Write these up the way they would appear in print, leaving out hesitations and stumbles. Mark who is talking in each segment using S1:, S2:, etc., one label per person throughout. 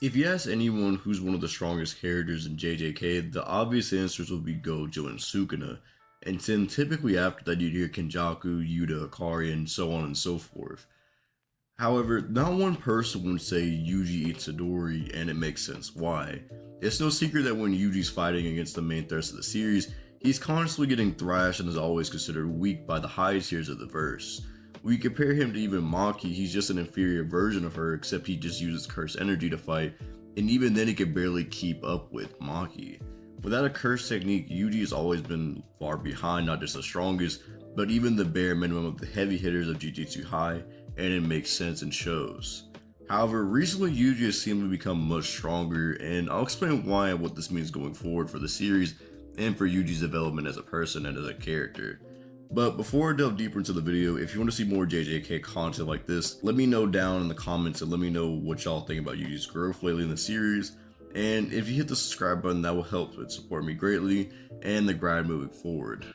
S1: If you ask anyone who's one of the strongest characters in JJK, the obvious answers will be Gojo and Sukuna, and then typically after that you'd hear Kenjaku, Yuta, Hakari, and so on and so forth. However, not one person would say Yuji Itadori, and it makes sense why. It's no secret that when Yuji's fighting against the main thrust of the series, he's constantly getting thrashed and is always considered weak by the high tiers of the verse. When you compare him to even Maki, he's just an inferior version of her, except he just uses cursed energy to fight, and even then he can barely keep up with Maki. Without a curse technique, Yuji has always been far behind not just the strongest, but even the bare minimum of the heavy hitters of Jujutsu High, and it makes sense and shows. However, recently Yuji has seemed to become much stronger, and I'll explain why and what this means going forward for the series, and for Yuji's development as a person and as a character. But before I delve deeper into the video, if you want to see more JJK content like this, let me know down in the comments and let me know what y'all think about Yuji's growth lately in the series. And if you hit the subscribe button, that will help it support me greatly and the grind moving forward.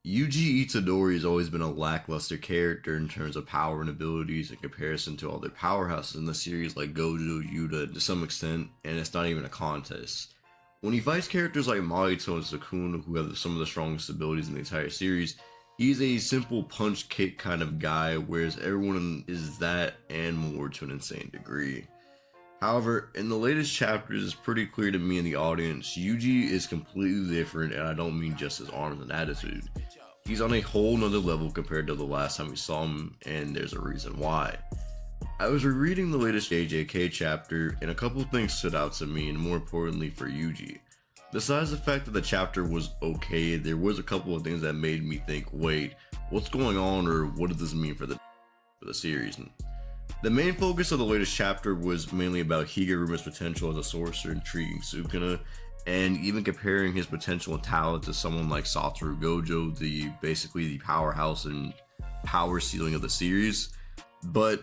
S1: Yuji Itadori has always been a lackluster character in terms of power and abilities in comparison to other powerhouses in the series like Gojo, Yuta to some extent, and it's not even a contest. When he fights characters like Mahito and Sukuna, who have some of the strongest abilities in the entire series, he's a simple punch kick kind of guy, whereas everyone is that and more to an insane degree. However, in the latest chapters, it's pretty clear to me and the audience, Yuji is completely different, and I don't mean just his arms and attitude. He's on a whole nother level compared to the last time we saw him, and there's a reason why. I was rereading the latest JJK chapter, and a couple things stood out to me, and more importantly for Yuji. Besides the fact that the chapter was okay, there was a couple of things that made me think, wait, what's going on, or what does this mean for the series? The main focus of the latest chapter was mainly about Higuruma's potential as a sorcerer intriguing Sukuna, and even comparing his potential and talent to someone like Satoru Gojo, basically the powerhouse and power ceiling of the series. But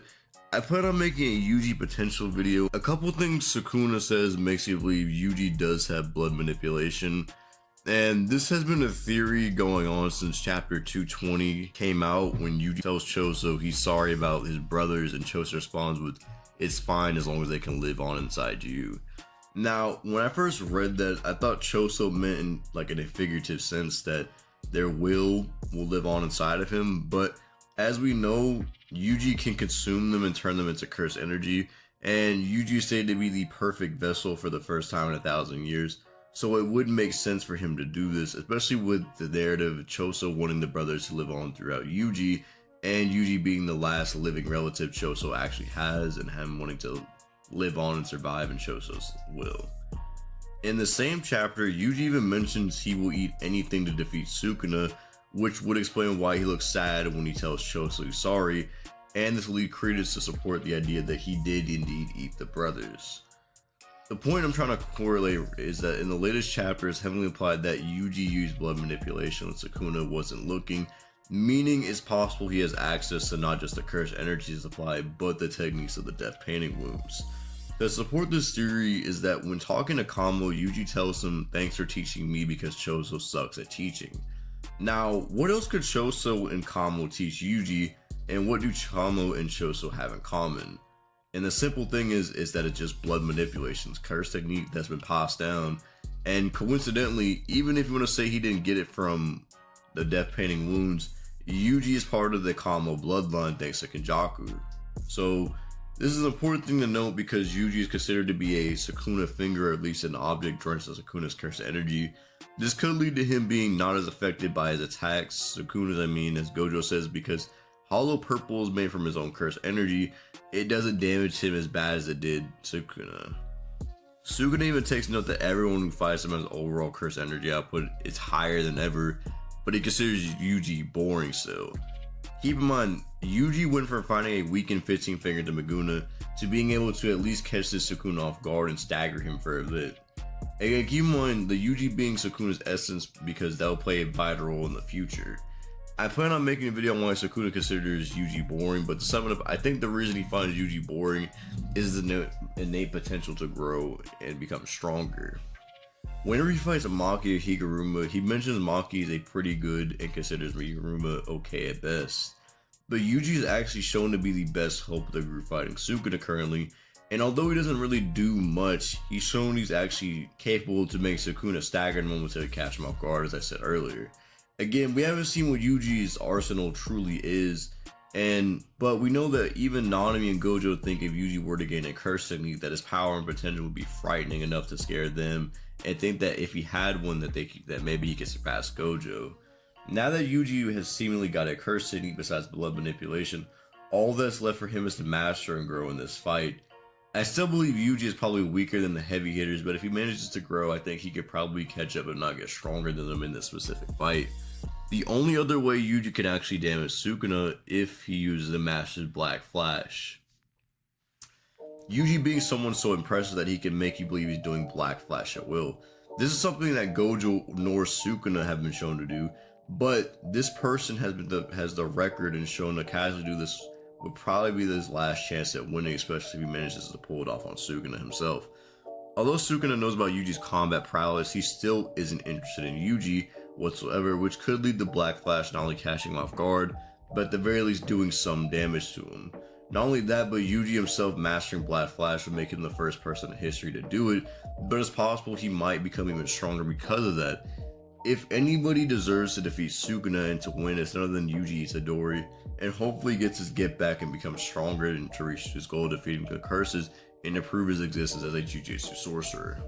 S1: I plan on making a Yuji potential video. A couple things Sukuna says makes me believe Yuji does have blood manipulation, and this has been a theory going on since chapter 220 came out, when Yuji tells Choso he's sorry about his brothers, and Choso responds with, "It's fine as long as they can live on inside you." Now, when I first read that, I thought Choso meant in a figurative sense that their will live on inside of him, but as we know, Yuji can consume them and turn them into cursed energy, and Yuji is said to be the perfect vessel for the first time in 1,000 years. So it would make sense for him to do this, especially with the narrative of Choso wanting the brothers to live on throughout Yuji, and Yuji being the last living relative Choso actually has, and him wanting to live on and survive in Choso's will. In the same chapter, Yuji even mentions he will eat anything to defeat Sukuna, which would explain why he looks sad when he tells Choso he's sorry, and this will lead credence to support the idea that he did indeed eat the brothers. The point I'm trying to correlate is that in the latest chapter, it's heavily implied that Yuji used blood manipulation when Sukuna wasn't looking, meaning it's possible he has access to not just the cursed energy supply, but the techniques of the death painting wounds. To support this theory is that when talking to Kamo, Yuji tells him, "Thanks for teaching me because Choso sucks at teaching." Now, what else could Choso and Kamo teach Yuji, and what do Kamo and Choso have in common? And the simple thing is that it's just blood manipulation's curse technique that's been passed down. And coincidentally, even if you want to say he didn't get it from the death painting wounds, Yuji is part of the Kamo bloodline thanks to Kenjaku. So this is an important thing to note because Yuji is considered to be a Sukuna finger, or at least an object drenched in Sukuna's cursed energy. This could lead to him being not as affected by his attacks, Sukuna's as Gojo says, because hollow purple is made from his own cursed energy. It doesn't damage him as bad as it did Sukuna. Sukuna even takes note that everyone who fights him has overall cursed energy output is higher than ever, but he considers Yuji boring still. Keep in mind, Yuji went from finding a weakened 15 finger to Megumi to being able to at least catch this Sukuna off guard and stagger him for a bit. Again, keep in mind the Yuji being Sukuna's essence because that will play a vital role in the future. I plan on making a video on why Sukuna considers Yuji boring, but to sum it up, I think the reason he finds Yuji boring is the innate potential to grow and become stronger. Whenever he fights Maki or Higuruma, he mentions Maki is a pretty good and considers Higuruma okay at best. But Yuji is actually shown to be the best hope of the group fighting Sukuna currently, And although he doesn't really do much, he's shown he's actually capable to make Sukuna stagger momentarily to catch him off guard, as I said earlier. Again, we haven't seen what Yuji's arsenal truly is, but we know that even Nanami and Gojo think if Yuji were to gain a curse technique, that his power and potential would be frightening enough to scare them, and think that if he had one, that maybe he could surpass Gojo. Now that Yuji has seemingly got a curse technique besides blood manipulation, all that's left for him is to master and grow in this fight. I still believe Yuji is probably weaker than the heavy hitters, but if he manages to grow, I think he could probably catch up and not get stronger than them in this specific fight. The only other way Yuji can actually damage Sukuna if he uses the Master's Black Flash. Yuji being someone so impressive that he can make you believe he's doing Black Flash at will. This is something that Gojo nor Sukuna have been shown to do, but this person has the record and shown to casually do this would probably be his last chance at winning, especially if he manages to pull it off on Sukuna himself. Although Sukuna knows about Yuji's combat prowess, he still isn't interested in Yuji whatsoever, which could lead to Black Flash not only catching him off guard, but at the very least doing some damage to him. Not only that, but Yuji himself mastering Black Flash would make him the first person in history to do it, but it's possible he might become even stronger because of that. If anybody deserves to defeat Sukuna and to win, it's none other than Yuji Itadori, and hopefully gets his get back and becomes stronger and to reach his goal of defeating the curses and to prove his existence as a Jujutsu sorcerer.